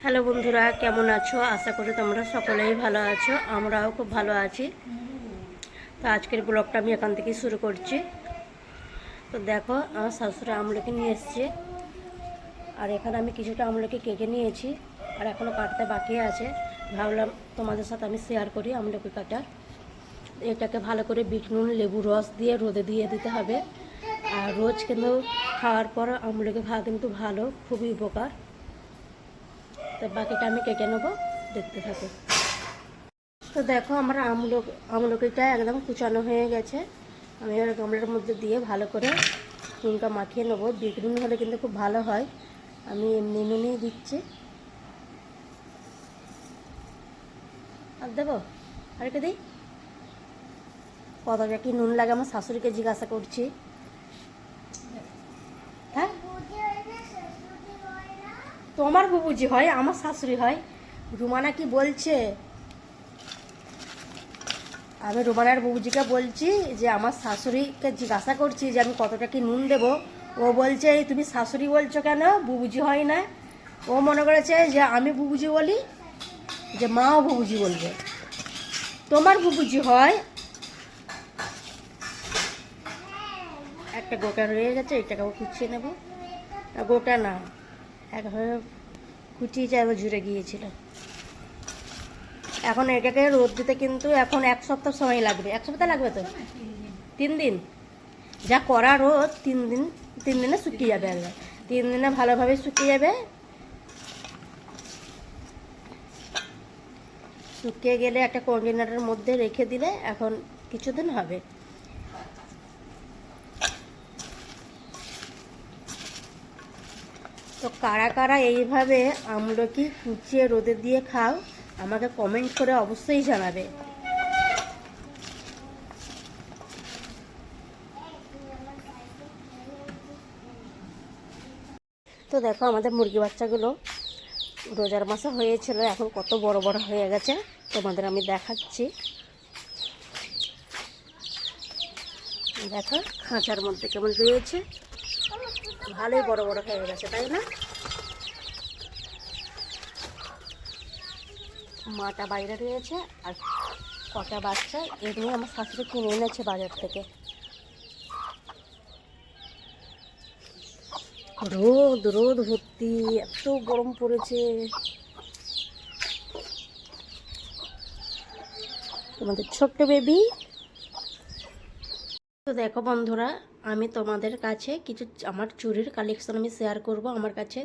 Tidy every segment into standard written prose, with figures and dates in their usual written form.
Hello বন্ধুরা, কেমন আছো? আশা করি তোমরা সকলেই ভালো আছো। আমরাও খুব ভালো আছি। তো আজকের ব্লগটা আমি এখান থেকে শুরু করছি। তো দেখো, আমার শাশুড়ি আমলকি নিয়ে এসছে, আর এখানে আমি কিছুটা আমলকি কেটে নিয়েছি, আর এখনও কাটতে বাকি আছে। ভাবলাম তোমাদের সাথে আমি শেয়ার করি আমলকি কাটা। এটাকে ভালো করে বিট নুন লেবু রস দিয়ে রোদে দিয়ে দিতে হবে। আর রোজ কিন্তু খাওয়ার পর আমলকি খাওয়া কিন্তু ভালো, খুবই উপকার। তো বাকিটা আমি কেটে নেবো, দেখতে থাকো। তো দেখো, আমার আমলকিটা একদম কুচানো হয়ে গেছে। আমি এবার গামলার মধ্যে দিয়ে ভালো করে নুনটা মাখিয়ে নেবো। বিট নুন হলে কিন্তু খুব ভালো হয়। আমি এমনি নুনই দিচ্ছি। আর দেবো, আর কে দিই, কতটা কি নুন লাগে আমার শাশুড়িকে জিজ্ঞাসা করছি। হ্যাঁ, তোমার বুবুজি হয়, আমার শাশুড়ি হয়। রুমানা কি বলছে? আমি রুমানার বুবুজিকে বলছি যে আমার শাশুড়িকে জিজ্ঞাসা করছি যে আমি কতটা কি নুন দেবো। ও বলছে এই তুমি শাশুড়ি বলছো কেন, বুবুজি হয় না। ও মনে করেছে যে আমি বুবুজি বলি, যে মাও বুবুজি বলবে। তোমার বুবুজি হয়। একটা গোটা রয়ে গেছে, এটাকেও কুচিয়ে নেব। গোটা না, একভাবে কুচিয়ে যায়, জুড়ে গিয়েছিল। এখন এটাকে রোদ দিতে কিন্তু এখন 1 সপ্তাহ সময় লাগবে। 1 সপ্তাহ লাগবে তো 3 দিন। যা করা রোদ 3 দিন, 3 দিনে শুকিয়ে যাবে একবার। 3 দিনে ভালোভাবে শুকিয়ে যাবে। শুকিয়ে গেলে একটা কন্টেনারের মধ্যে রেখে দিলে এখন কিছুদিন হবে। তো কারা কারা এইভাবে আমলকি কুচিয়ে রোদে দিয়ে খাও, আমাকে কমেন্ট করে অবশ্যই জানাবে। তো দেখো, আমাদের মুরগি বাচ্চাগুলো রোজার মাসে হয়েছিল, এখন কত বড় বড় হয়ে গেছে, তোমাদের আমি দেখাচ্ছি। দেখো খাঁচার মধ্যে কেমন রয়েছে, ভালোই বড় বড় হয়ে গেছে, তাই না? মাটা বাইরে রয়েছে, আর কটা বাচ্চা এমনি আমার শাশুড়ি কিনে এনেছে বাজার থেকে। রোদ রোদ ভর্তি, এত গরম পড়েছে। তোমাদের ছোট্ট বেবি। তো দেখো বন্ধুরা, আমি তোমাদের কাছে কিছু আমার চুড়ির কালেকশন আমি শেয়ার করব। আমার কাছে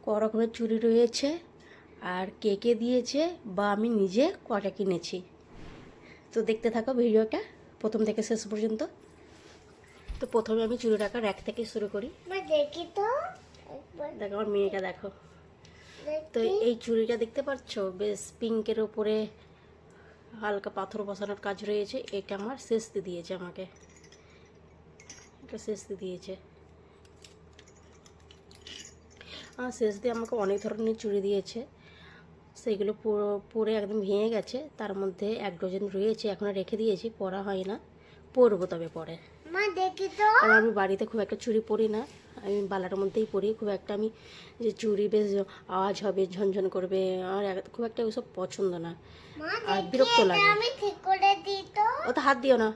ক রকমের চুড়ি রয়েছে, আর কে কে দিয়েছে, বা আমি নিজে কটা কিনেছি। তো দেখতে থাকো ভিডিওটা প্রথম থেকে শেষ পর্যন্ত। তো প্রথমে আমি চুড়ি রাখা র্যাক থেকে শুরু করি। দেখি তো, দেখো আমার মেয়েটা দেখো। তো এই চুড়িটা দেখতে পাচ্ছ, বেশ পিঙ্কের ওপরে হালকা পাথর বসানোর কাজ রয়েছে। এটা আমার শেষতে দিয়েছে, আমাকে এটা শেষতে দিয়েছে। আর শেষ দিয়ে আমাকে অনেক ধরনের চুড়ি দিয়েছে, সেইগুলো পরে একদম ভেঙে গেছে। তার মধ্যে 1 ডজন রয়েছে, এখনো রেখে দিয়েছি, পরা হয় না, পরবো তবে পরে। দেখি তো, আর আমি বাড়িতে খুব একটা চুড়ি পরি না, আমি বালার মধ্যেই পরি। খুব একটা আমি যে চুড়ি বেশ আওয়াজ হবে, ঝনঝন করবে, আর খুব একটা ওইসব পছন্দ না, আর বিরক্ত লাগে। আমি ঠিক করে দিই তো, ও তো হাত দিও না।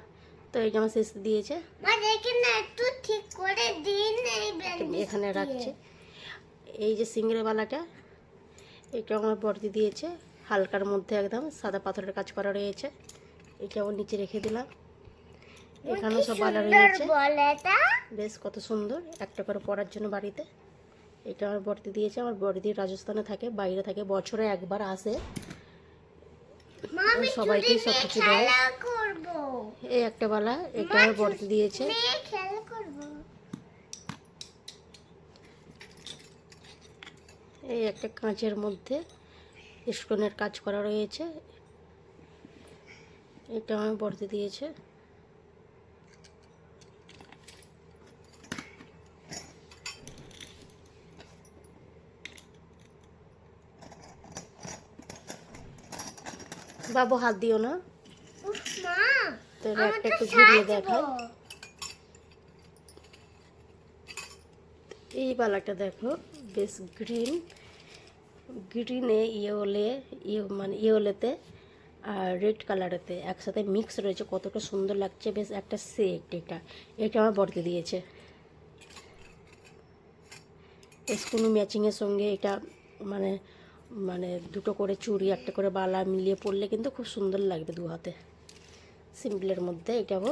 তো এই আমার শেষ দিয়েছে, একটু ঠিক করে দিন, এখানে রাখছে। এই যে সিঙ্গেল বালাটা, এটা আমার বর্দি দিয়েছে, হালকার মধ্যে একদম সাদা পাথরের কাজ করা রয়েছে। এটা আমার নিচে রেখে দিলাম। এখানেও সব বালা রয়েছে, বেশ কত সুন্দর, একটা করে পরার জন্য বাড়িতে। এটা আমার বর্দি দিয়েছে। আমার বর্দি রাজস্থানে থাকে, বাইরে থাকে, বছরে একবার আসে, সবাইকেই সব কিছু দেয়। এই একটা বালা, এটা আমার বর্দি দিয়েছে। এই একটা কাঁচের মধ্যে স্টোনের কাজ করা রয়েছে, এটা আমার বর্দি দিয়েছে। বাবু হাত দিও না, তো একটা একটু ঘুরিয়ে দেখাই। এই বালাটা দেখো, বেশ গ্রিন, গ্রিনে মানে ইয়েলোতে আর রেড কালারেতে একসাথে মিক্স রয়েছে, কতটা সুন্দর লাগছে। বেশ একটা সেট, এটা এটা আমার বর্দি দিয়েছে। কোনো ম্যাচিংয়ের সঙ্গে এটা মানে মানে দুটো করে চুড়ি, একটা করে বালা মিলিয়ে পরলে কিন্তু খুব সুন্দর লাগবে দু হাতে। সিম্পলের মধ্যে এটাও।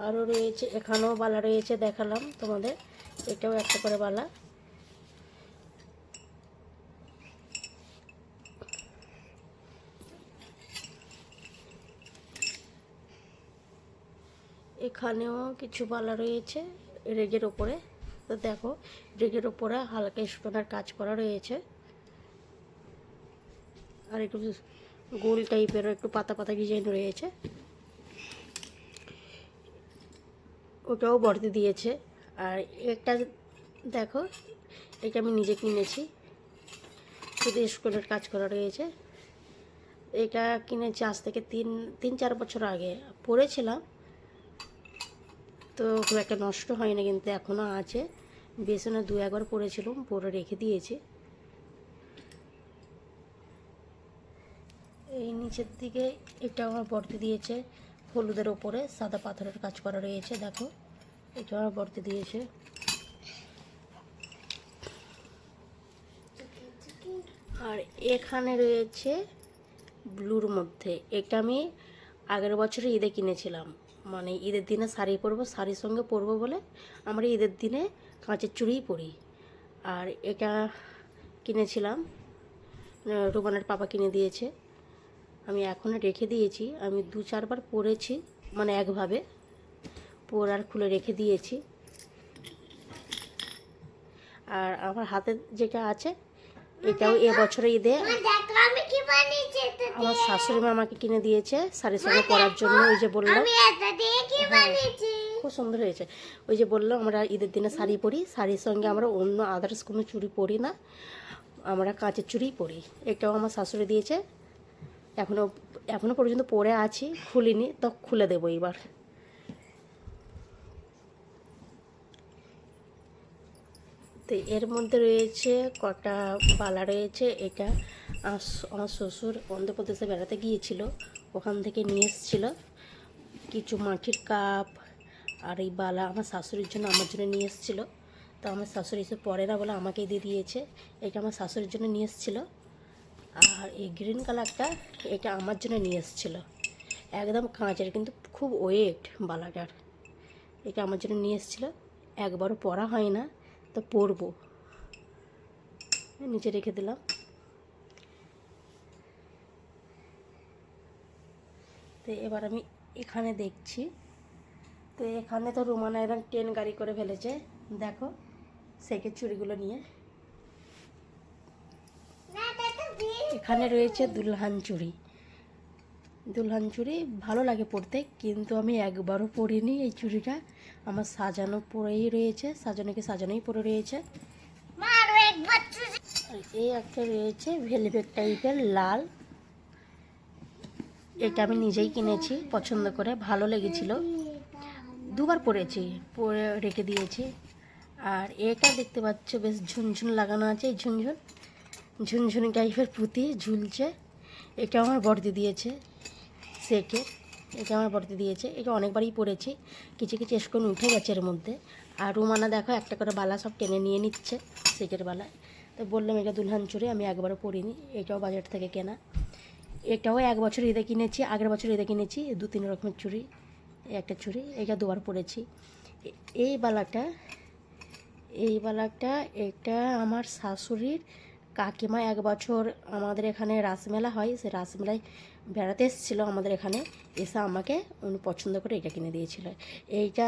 আরও রয়েছে, এখানেও বালা রয়েছে, দেখালাম তোমাদের। এটাও একটা করে বালা। এখানেও কিছু বালা রয়েছে রেগের ওপরে। তো দেখো, রেগের ওপরে হালকা স্টোনের কাজ করা রয়েছে, আর একটু গোল টাইপের একটু পাতা পাতা ডিজাইন রয়েছে। ওটাও বর্দি দিয়েছে। আর একটা দেখো, এটা আমি নিজে কিনেছি, শুধু স্টোনের কাজ করা রয়েছে। এটা কিনেছি আজ থেকে তিন চার বছর আগে, পরেছিলাম তো খুব একটা নষ্ট হয়নি, কিন্তু এখনও আছে। বেশি না, 2-1 বার পরেছিলাম, পরে রেখে দিয়েছি। এই নিচের দিকে এটা আমার বর্দি দিয়েছে, হলুদের ওপরে সাদা পাথরের কাজ করা রয়েছে, দেখো এটা আমার বর্দি দিয়েছে। আর এখানে রয়েছে ব্লুর মধ্যে, এটা আমি আগের বছরে ঈদে কিনেছিলাম, মানে ঈদের দিনে শাড়ি পরবো, শাড়ির সঙ্গে পরবো বলে আমরা ঈদের দিনে কাঁচের চুড়িই পরি। আর এটা কিনেছিলাম, রোমানের পাপা কিনে দিয়েছে, আমি এখনও রেখে দিয়েছি। আমি 2-4 বার পরেছি, মানে একভাবে আর খুলে রেখে দিয়েছি। আর আমার হাতে যেটা আছে, এটাও এবছরে ঈদে আমার শাশুড়ি মা আমাকে কিনে দিয়েছে শাড়ির সঙ্গে পরার জন্য। ওই যে বললাম, খুব সুন্দর হয়েছে। ওই যে বললাম, আমরা ঈদের দিনে শাড়ি পরি, শাড়ির সঙ্গে আমরা অন্য আদার্স কোনো চুড়ি পরি না, আমরা কাঁচের চুড়িই পরি। এটাও আমার শাশুড়ি দিয়েছে, এখনও পর্যন্ত পরে আছি, খুলিনি, তো খুলে দেবো এবার। তো এর মধ্যে রয়েছে কটা বালা রয়েছে। এটা আমার শ্বশুর অন্ধ্রপ্রদেশে বেড়াতে গিয়েছিল, ওখান থেকে নিয়ে এসেছিল কিছু মাটির কাপ। আর এই বালা আমার শাশুড়ির জন্য, আমার জন্য নিয়ে এসেছিলো। তো আমার শাশুড়ি এসে পরে না বলে আমাকেই দিয়ে দিয়েছে। এটা আমার শাশুড়ির জন্য নিয়ে এসেছিলো। আর এই গ্রিন কালারটা, এটা আমার জন্য নিয়ে এসেছিলো, একদম কাঁচের, কিন্তু খুব ওয়েট বালাটার। এটা আমার জন্য নিয়ে এসেছিলো, একবারও পরা হয় না, তো পরবো। নিচে রেখে দিলাম। তো এবার আমি এখানে দেখছি, তো এখানে তো রোমানা একদম 10 গাড়ি করে ফেলেছে, দেখো সেকের চুড়িগুলো নিয়ে। এখানে রয়েছে দুলহান চুড়ি। দুলহান চুড়ি ভালো লাগে পরতে, কিন্তু আমি একবারও পরিনি এই চুড়িটা। আমার সাজানো পরেই রয়েছে, সাজানোই পরে রয়েছে। আর এই একটা রয়েছে ভেলভেট টাইপের লাল, এটা আমি নিজেই কিনেছি পছন্দ করে, ভালো লেগেছিল, 2 বার পরেছি, পরে রেখে দিয়েছি। আর এটা দেখতে পাচ্ছ বেশ ঝুনঝুন লাগানো আছে, এই ঝুনঝুনি টাইপের পুঁতি ঝুলছে। এটা আমার বর্দি দিয়েছে সেটের, এটা আমার বর্দি দিয়েছে। এটা অনেকবারই পরেছি, কিছু কিছু স্টোন উঠে গেছে এর মধ্যে। আর রুমানা দেখো একটা করে বালা সব টেনে নিয়ে নিচ্ছে সেটের বালায়। তো বললাম এটা দুলহান চুড়ি, আমি একবারও পরিনি, এটাও বাজার থেকে কেনা। এটাও 1 বছর ঈদে কিনেছি, আগের বছর ঈদে কিনেছি। 2-3 রকমের চুড়ি, একটা চুড়ি, এটা 2 বার পরেছি। এই বালাটা এটা আমার শাশুড়ির কাকিমা 1 বছর আমাদের এখানে রাসমেলা হয়, সে রাসমেলায় বেড়াতে এসেছিলো আমাদের এখানে, এসে আমাকে উনি পছন্দ করে এটা কিনে দিয়েছিল। এইটা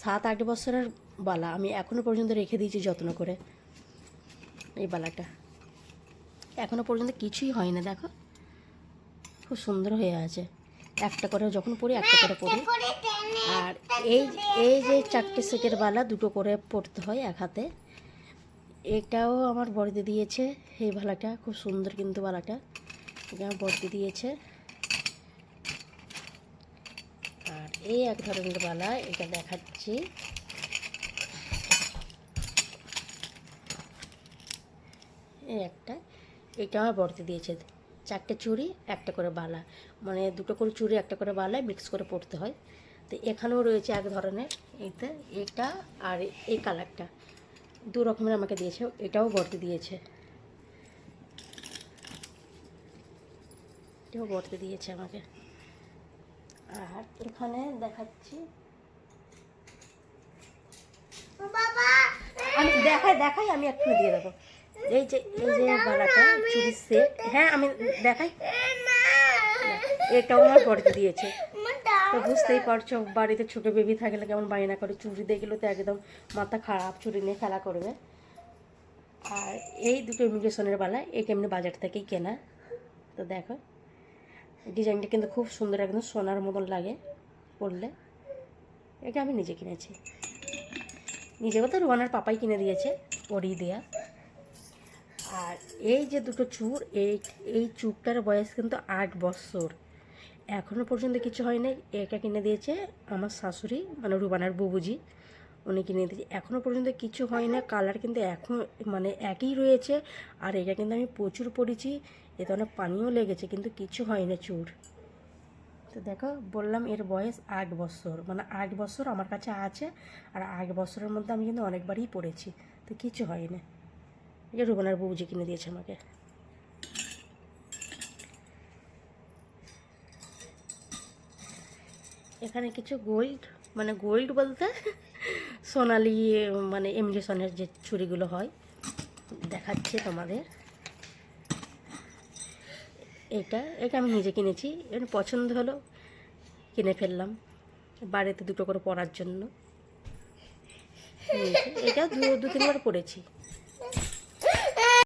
7-8 বছরের বালা, আমি এখনও পর্যন্ত রেখে দিয়েছি যত্ন করে। এই বালাটা এখনও পর্যন্ত কিছুই হয় না, দেখো খুব সুন্দর হয়ে আছে। একটা করে যখন পরি, একটা করে পরি। আর এই যে 4টে সেটের বালা 2টো করে পরতে হয় এক হাতে। এটাও আমার বর্দি দিয়েছে, এই বালাটা খুব সুন্দর, কিন্তু বালাটা এটা আমার বর্দি দিয়েছে। আর এই এক ধরনের বালা, এটা দেখাচ্ছি, এই একটা, এটা আমার বর্তি দিয়েছে। 4টে চুড়ি, একটা করে বালা, মানে 2টো করে চুড়ি একটা করে বালায় মিক্স করে পরতে হয়। তো এখানেও রয়েছে এক ধরনের, এইতে এটা আর এই কালারটা 2 রকমের আমাকে দিয়েছে, এটাও বর্তি দিয়েছে, এটাও বর্তি দিয়েছে আমাকে। আর এখানে দেখাচ্ছি, আমি দেখাই আমি এক্ষুনি দিয়ে দেবো। এই যে বালাটা চুড়ির সেট, হ্যাঁ আমি দেখাই, এটাও আমার বর্তি দিয়েছে। তো বুঝতেই পারছো বাড়িতে ছোটো বেবি থাকলে কেমন বায়না করে, চুড়ি দেখলে তো একদম মাথা খারাপ, চুড়ি নিয়ে খেলা করবে। আর এই দুটো ইমিগ্রেশনের বালা, এই এমনি বাজার থেকেই কেনা। তো দেখো ডিজাইনটা কিন্তু খুব সুন্দর, একদম সোনার মতন লাগে পরলে। এটা আমি নিজে কিনেছি, নিজে বলতে রুবানার পাপাই কিনে দিয়েছে, ওরই দেয়া। আর এই যে দুটো চূড়, এই চূড়টার বয়স কিন্তু 8 বছর, এখনও পর্যন্ত কিছু হয়নি। এটা কিনে দিয়েছে আমার শাশুড়ি, মানে রুবানার বুবুজি, উনি কিনে দিয়েছে, এখনও পর্যন্ত কিছু হয় না। কালার কিন্তু এখন মানে একই রয়েছে। আর এটা কিন্তু আমি প্রচুর পরেছি, এতে অনেক পানিও লেগেছে, কিন্তু কিছু হয় না চূড়। তো দেখো বললাম এর বয়স 8 বছর, মানে 8 বছর আমার কাছে আছে। আর 8 বছরের মধ্যে আমি কিন্তু অনেকবারই পড়েছি, তো কিছু হয় না। এটা রুবানার বুবুজি কিনে দিয়েছে আমাকে। এখানে কিছু গোল্ড, মানে গোল্ড বলতে সোনালি, মানে এমডিসনের যে চুড়িগুলো হয় দেখাচ্ছে তোমাদের। এটা আমি নিজে কিনেছি, এটা পছন্দ হলো কিনে ফেললাম, বাড়িতে 2টো করে পরার জন্য। এটা 2-3বার পরেছি।